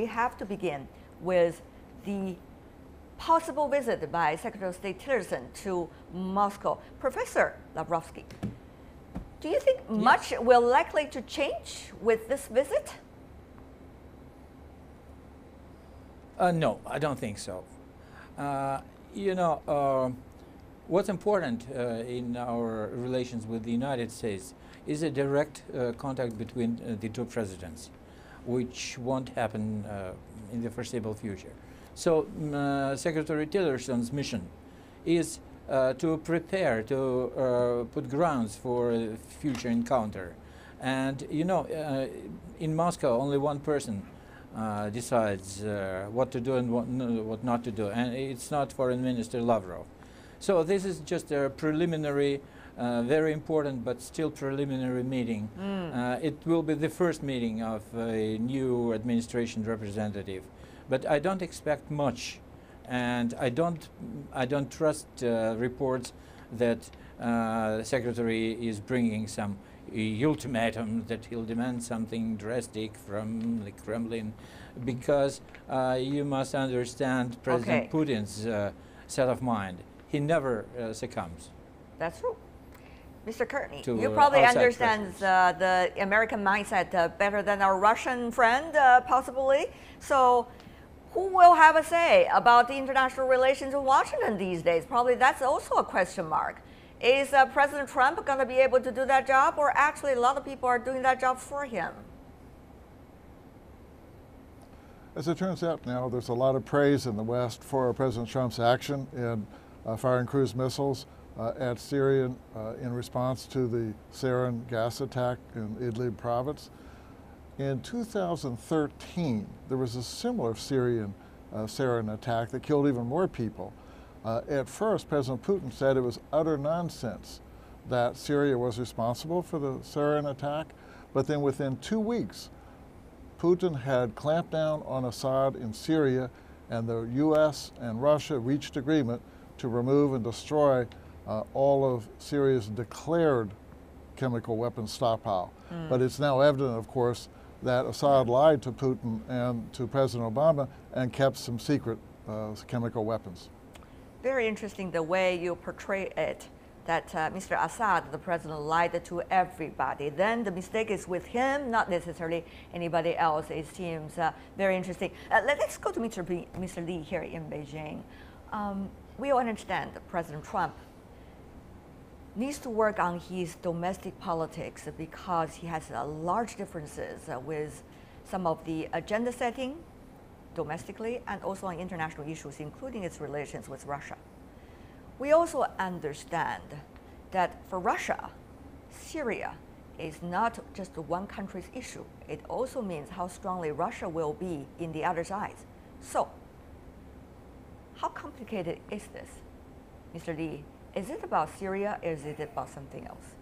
we have to begin with the possible visit by Secretary of State Tillerson to Moscow. Professor Lavrovsky, do you think much will likely to change with this visit? No, I don't think so. What's important in our relations with the United States is a direct contact between the two presidents, which won't happen in the foreseeable future. So Secretary Tillerson's mission is to prepare, to put grounds for a future encounter. And in Moscow, only one person decides what to do and what not to do, and it's not Foreign Minister Lavrov. So this is just a preliminary, very important but still preliminary meeting. It will be the first meeting of a new administration representative, but I don't expect much, and I don't trust reports that the Secretary is bringing some ultimatum that he'll demand something drastic from the Kremlin, because you must understand President Putin's set of mind. He never succumbs. That's true. Mr. Courtney, you probably understand the American mindset better than our Russian friend, possibly. So who will have a say about the international relations in Washington these days? Probably that's also a question mark. Is President Trump going to be able to do that job, or actually a lot of people are doing that job for him? As it turns out now, there's a lot of praise in the West for President Trump's action in firing cruise missiles at Syria in response to the sarin gas attack in Idlib province. In 2013, there was a similar Syrian sarin attack that killed even more people. At first, President Putin said it was utter nonsense that Syria was responsible for the sarin attack, but then within 2 weeks, Putin had clamped down on Assad in Syria, and the US and Russia reached agreement to remove and destroy all of Syria's declared chemical weapons stockpile. But it's now evident, of course, that Assad lied to Putin and to President Obama and kept some secret chemical weapons. Very interesting the way you portray it, that Mr. Assad, the president, lied to everybody. Then the mistake is with him, not necessarily anybody else. It seems very interesting. Let's go to Mr. Li here in Beijing. We all understand that President Trump needs to work on his domestic politics because he has large differences with some of the agenda setting domestically and also on international issues, including its relations with Russia. We also understand that for Russia, Syria is not just one country's issue. It also means how strongly Russia will be in the other side. So, how complicated is this, Mr. Li? Is it about Syria, or is it about something else?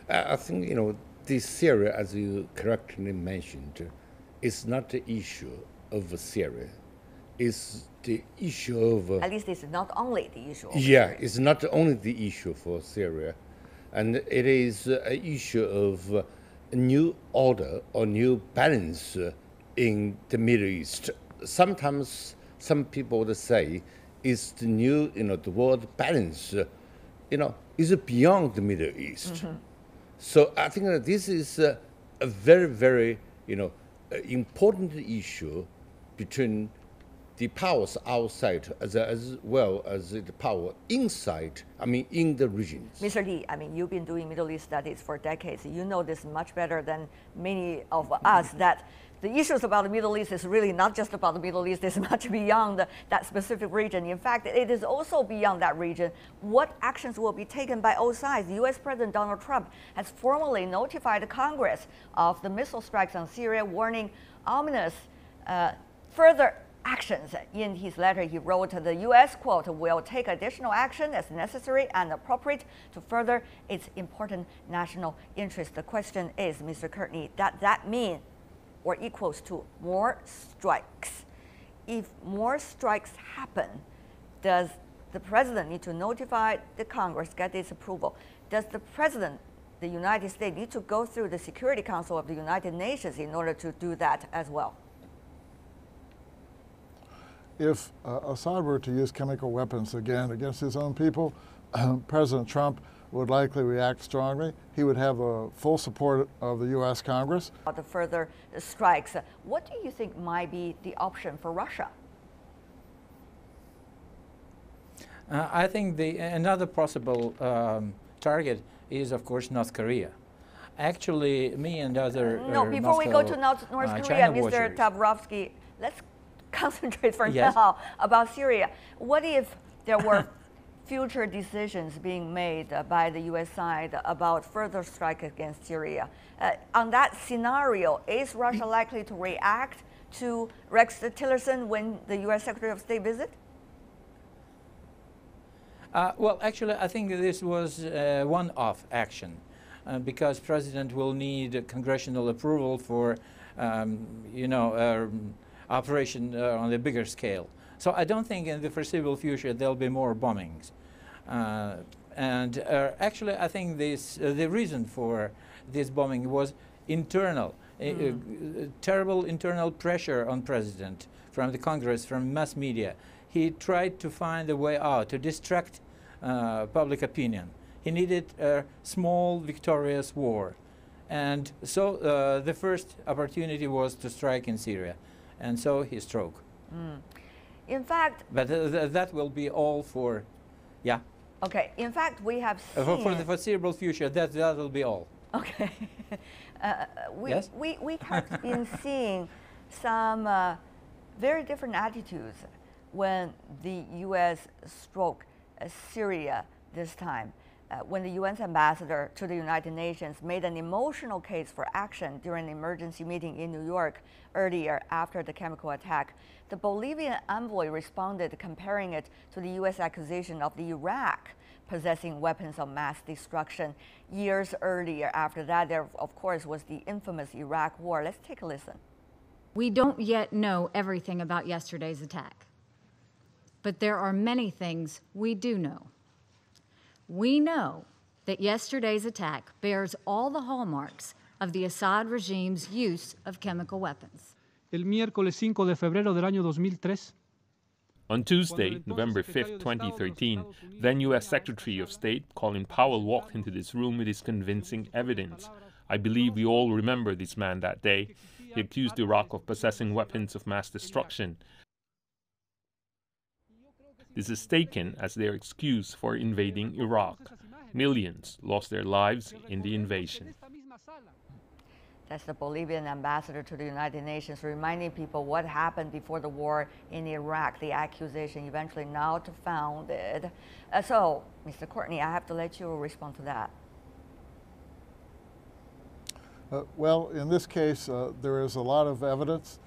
I think, this Syria, as you correctly mentioned, is not the issue of Syria. It's the issue of... At least it's not only the issue of Syria. Syria. It's not only the issue for Syria. And it is an issue of a new order or new balance in the Middle East. Sometimes some people would say it's the new, the world balance, is beyond the Middle East. So I think that this is a very, very, important issue between the powers outside as well as the power inside, in the regions. Mr. Li, you've been doing Middle East studies for decades. You know this much better than many of us, that the issues about the Middle East is really not just about the Middle East, it's much beyond that specific region. In fact, it is also beyond that region. What actions will be taken by all sides? The US President Donald Trump has formally notified Congress of the missile strikes on Syria, warning ominous further actions. In his letter, he wrote, the U.S., quote, will take additional action as necessary and appropriate to further its important national interest. The question is, Mr. Courtney, does that mean or equals to more strikes? If more strikes happen, does the president need to notify the Congress, get its approval? Does the president, the United States, need to go through the Security Council of the United Nations in order to do that as well? if Assad were to use chemical weapons again against his own people, President Trump would likely react strongly. He would have the full support of the U.S. Congress. The further strikes, what do you think might be the option for Russia? I think another possible target is, of course, North Korea. Actually, me and other no, before we go to North Korea, Mr. Tavrovsky, let's concentrate for now about Syria. What if there were future decisions being made by the U.S. side about further strike against Syria? On that scenario, is Russia likely to react to Rex Tillerson when the U.S. Secretary of State visit? Well, actually, I think this was one-off action because President will need congressional approval for, operation on a bigger scale. So I don't think in the foreseeable future there'll be more bombings. Actually, I think the reason for this bombing was internal, terrible internal pressure on President from the Congress, from mass media. He tried to find a way out, to distract public opinion. He needed a small, victorious war. And so the first opportunity was to strike in Syria. And so he struck. In fact... But that will be all for, yeah. Okay, in fact, we have seen... For the foreseeable future, that will be all. Okay. We have been seeing some very different attitudes when the U.S. struck Syria this time. When the UN's ambassador to the United Nations made an emotional case for action during an emergency meeting in New York earlier after the chemical attack, the Bolivian envoy responded, comparing it to the U.S. accusation of the Iraq possessing weapons of mass destruction years earlier. After that, there, of course, was the infamous Iraq War. Let's take a listen. We don't yet know everything about yesterday's attack, but there are many things we do know. We know that yesterday's attack bears all the hallmarks of the Assad regime's use of chemical weapons. El miércoles 5 de febrero del año 2003. On Tuesday, November 5, 2013, then U.S. Secretary of State Colin Powell walked into this room with his convincing evidence. I believe we all remember this man that day. He accused Iraq of possessing weapons of mass destruction. This is taken as their excuse for invading Iraq. Millions lost their lives in the invasion. That's the Bolivian ambassador to the United Nations reminding people what happened before the war in Iraq, the accusation eventually now founded. So, Mr. Courtney, I have to let you respond to that. Well, in this case, there is a lot of evidence,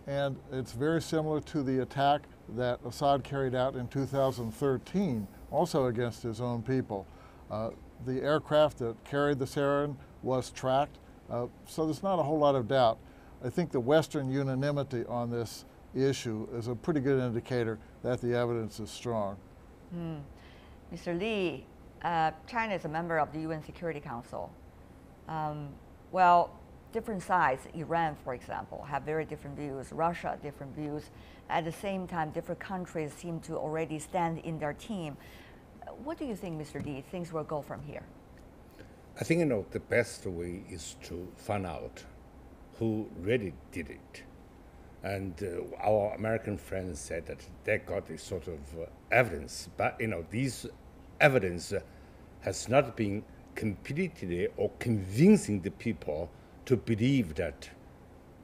and it's very similar to the attack that Assad carried out in 2013, also against his own people. The aircraft that carried the Syrian was tracked, so there's not a whole lot of doubt. I think the Western unanimity on this issue is a pretty good indicator that the evidence is strong. Mr. Lee, China is a member of the UN Security Council. Well, different sides, Iran, for example, have very different views. Russia, different views. At the same time, different countries seem to already stand in their team. What do you think, Mr. Lee, things will go from here? I think, the best way is to find out who really did it. And our American friends said that they got this sort of evidence, but, this evidence has not been completely or convincing the people to believe that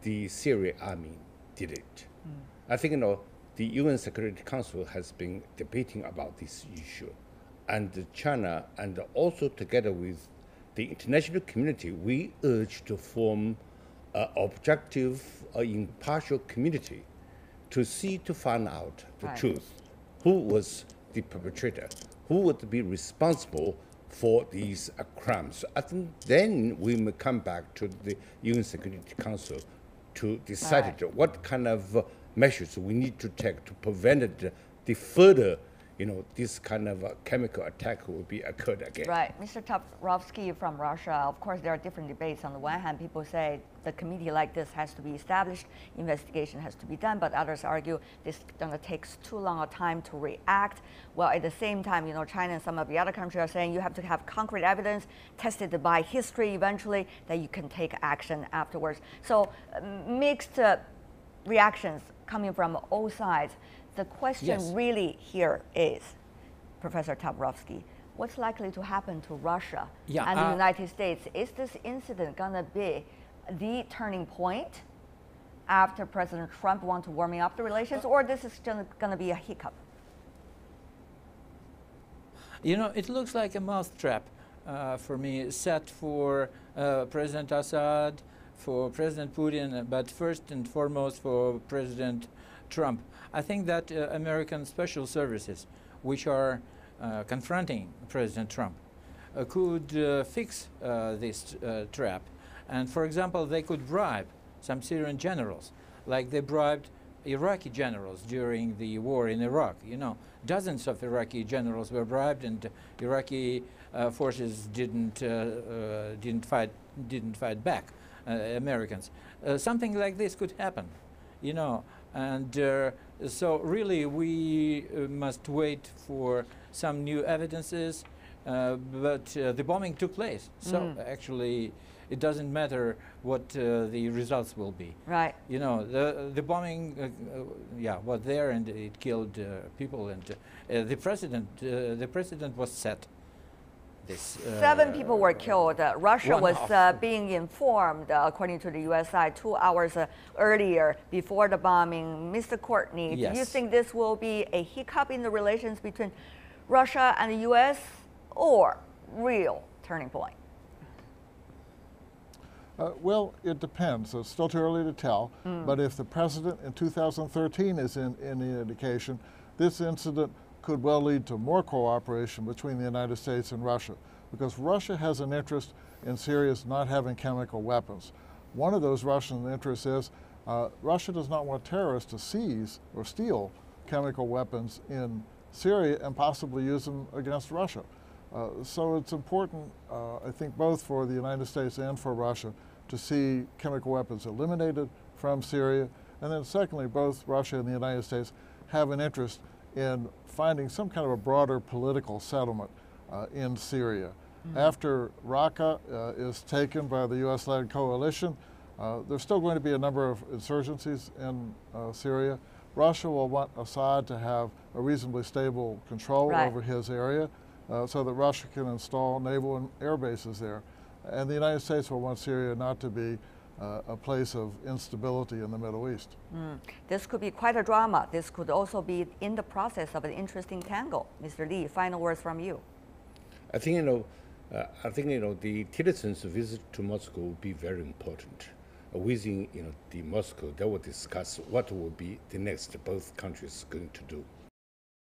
the Syrian army did it. I think, the UN Security Council has been debating about this issue. And China, and also together with the international community, we urge to form an objective, impartial community to find out the truth. Who was the perpetrator? Who would be responsible for these crimes? I think then we may come back to the UN Security Council to decide what kind of measures we need to take to prevent the further this kind of a chemical attack will be occurred again. Right. Mr. Tavrovsky from Russia, of course, there are different debates. On the one hand, people say the committee like this has to be established, investigation has to be done, but others argue this is going to take too long a time to react. Well, at the same time, China and some of the other countries are saying you have to have concrete evidence tested by history eventually that you can take action afterwards. So mixed reactions coming from all sides. The question really here is, Professor Tavrovsky, what's likely to happen to Russia and the United States? Is this incident going to be the turning point after President Trump wants to warming up the relations, or this is going to be a hiccup? It looks like a mousetrap for me, set for President Assad, for President Putin, but first and foremost for President Trump. I think that American special services, which are confronting President Trump, could fix this trap. And for example, they could bribe some Syrian generals, like they bribed Iraqi generals during the war in Iraq. Dozens of Iraqi generals were bribed, and Iraqi forces didn't fight back. Americans. Something like this could happen, and so really we must wait for some new evidences, but the bombing took place, so actually it doesn't matter what the results will be. Right. The bombing was there, and it killed people, and the president was set. 7 people were killed. Russia was being informed, according to the U.S. side, 2 hours earlier before the bombing. Mr. Courtney, do you think this will be a hiccup in the relations between Russia and the U.S. or real turning point? Well, it depends. It's still too early to tell. But if the president in 2013 is in any indication, this incident could well lead to more cooperation between the United States and Russia, because Russia has an interest in Syria's not having chemical weapons. One of those Russian interests is Russia does not want terrorists to seize or steal chemical weapons in Syria and possibly use them against Russia. So it's important, I think, both for the United States and for Russia to see chemical weapons eliminated from Syria. And then secondly, both Russia and the United States have an interest in finding some kind of a broader political settlement in Syria. After Raqqa is taken by the U.S.-led coalition, there's still going to be a number of insurgencies in Syria. Russia will want Assad to have a reasonably stable control over his area so that Russia can install naval and air bases there. And the United States will want Syria not to be a place of instability in the Middle East. This could be quite a drama. This could also be in the process of an interesting tangle. Mr. Lee, final words from you. I think the Tillerson's visit to Moscow will be very important. Within the Moscow, they will discuss what will be the next both countries going to do.